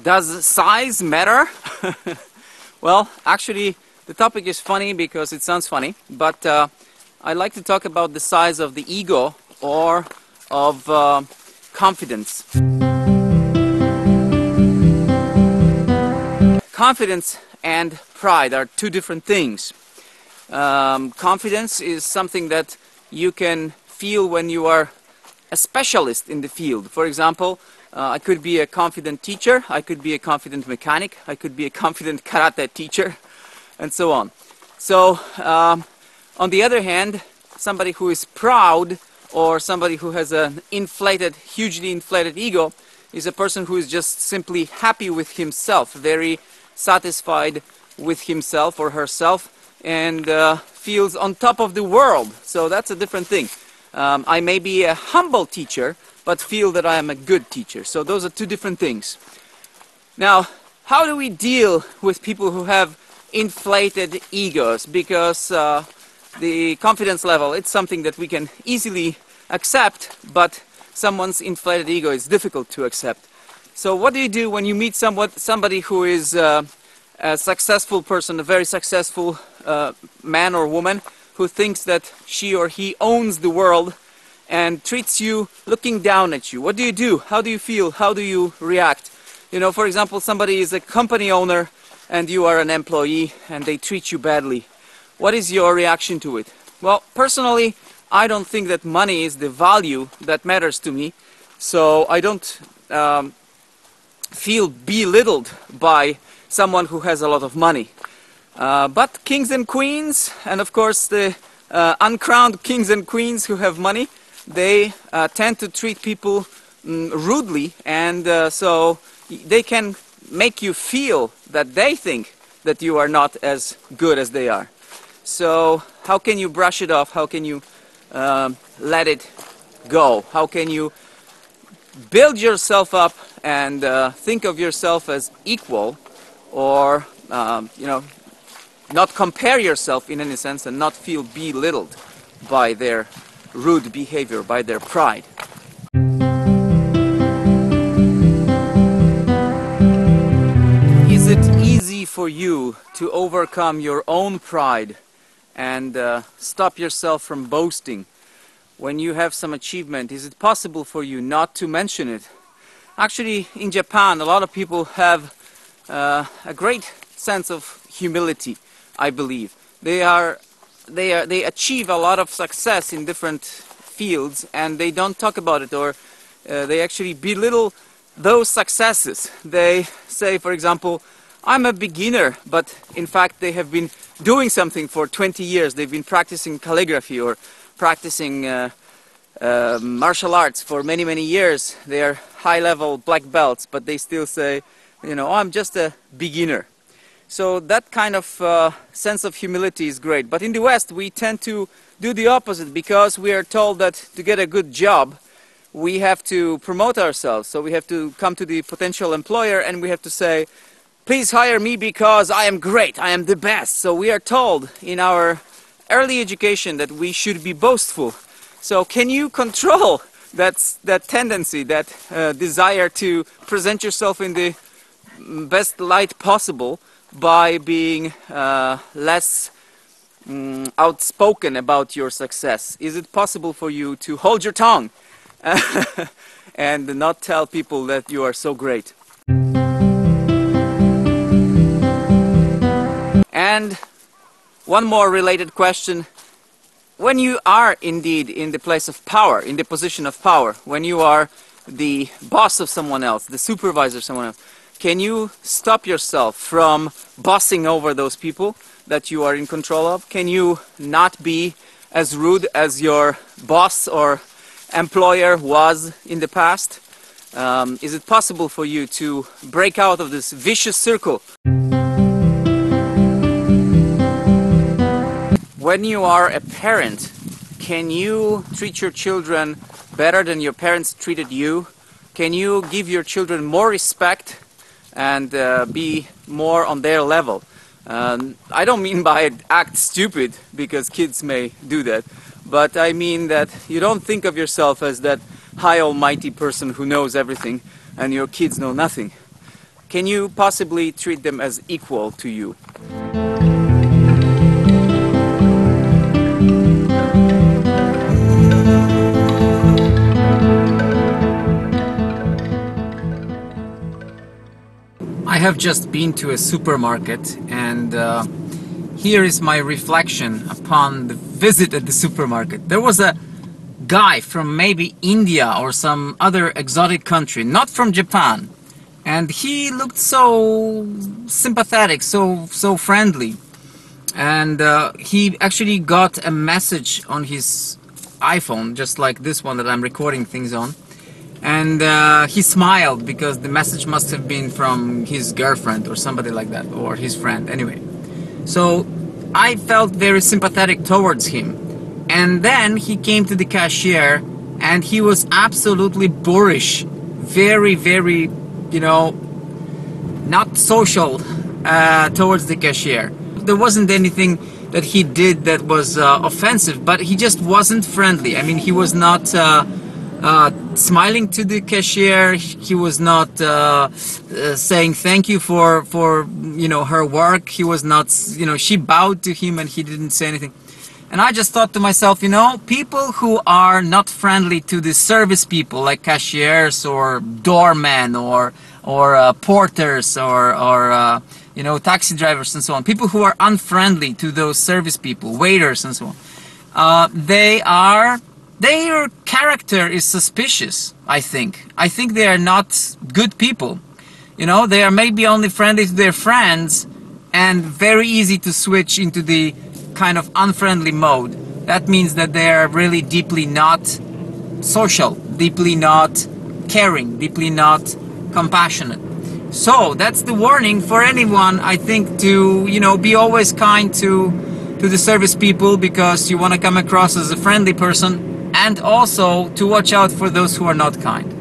Does size matter? Well, actually, the topic is funny because it sounds funny, but I'd like to talk about the size of the ego or of confidence. Confidence and pride are two different things. Confidence is something that you can feel when you are a specialist in the field. For example, I could be a confident teacher, I could be a confident mechanic, I could be a confident karate teacher, and so on. So, on the other hand, somebody who is proud or somebody who has an inflated, hugely inflated ego is a person who is just simply happy with himself, very satisfied with himself or herself, and feels on top of the world. So that's a different thing. I may be a humble teacher, but feel that I am a good teacher. So those are two different things. Now, how do we deal with people who have inflated egos? Because the confidence level, it's something that we can easily accept, but someone's inflated ego is difficult to accept. So what do you do when you meet somebody who is a successful person, a very successful man or woman, who thinks that she or he owns the world and treats you looking down at you? What do you do? How do you feel? How do you react? You know, for example, somebody is a company owner and you are an employee and they treat you badly. What is your reaction to it? Well, personally, I don't think that money is the value that matters to me, so I don't feel belittled by someone who has a lot of money. But kings and queens, and of course the uncrowned kings and queens who have money, they tend to treat people rudely, and so they can make you feel that they think that you are not as good as they are. So how can you brush it off? How can you let it go? How can you build yourself up and think of yourself as equal, or you know, not compare yourself in any sense and not feel belittled by their rude behavior, by their pride? Is it easy for you to overcome your own pride and stop yourself from boasting? When you have some achievement, is it possible for you not to mention it? Actually, in Japan, a lot of people have a great sense of humility, I believe. They achieve a lot of success in different fields and they don't talk about it, or they actually belittle those successes. They say, for example, I'm a beginner, but in fact they have been doing something for 20 years. They've been practicing calligraphy or practicing martial arts for many years. They are high-level black belts, but they still say, you know, oh, I'm just a beginner. So that kind of sense of humility is great. But in the West, we tend to do the opposite, because we are told that to get a good job, we have to promote ourselves. So we have to come to the potential employer and we have to say, please hire me because I am great, I am the best. So we are told in our early education that we should be boastful. So can you control that tendency, that desire to present yourself in the best light possible by being less outspoken about your success? Is it possible for you to hold your tongue and not tell people that you are so great? And one more related question. When you are indeed in the place of power, in the position of power, when you are the boss of someone else, the supervisor of someone else, can you stop yourself from bossing over those people that you are in control of? Can you not be as rude as your boss or employer was in the past? Is it possible for you to break out of this vicious circle? When you are a parent, can you treat your children better than your parents treated you? Can you give your children more respect and be more on their level? I don't mean by it act stupid, because kids may do that, but I mean that you don't think of yourself as that high almighty person who knows everything and your kids know nothing. Can you possibly treat them as equal to you? I have just been to a supermarket, and here is my reflection upon the visit at the supermarket. There was a guy from maybe India or some other exotic country, not from Japan, and he looked so sympathetic, so friendly, and he actually got a message on his iPhone, just like this one that I'm recording things on. And he smiled because the message must have been from his girlfriend or somebody like that, or his friend, anyway. So I felt very sympathetic towards him. And then he came to the cashier and he was absolutely boorish, very, you know, not social towards the cashier. There wasn't anything that he did that was offensive, but he just wasn't friendly. I mean, he was not smiling to the cashier. He was not saying thank you for you know, her work. He was not, you know, she bowed to him and he didn't say anything. And I just thought to myself, you know, people who are not friendly to the service people, like cashiers or doormen or porters or you know, taxi drivers and so on, people who are unfriendly to those service people, waiters and so on, their character is suspicious, I think. I think they are not good people. You know, they are maybe only friendly to their friends and very easy to switch into the kind of unfriendly mode. That means that they are really deeply not social, deeply not caring, deeply not compassionate. So that's the warning for anyone, I think, to, you know, be always kind to the service people, because you want to come across as a friendly person, and also to watch out for those who are not kind.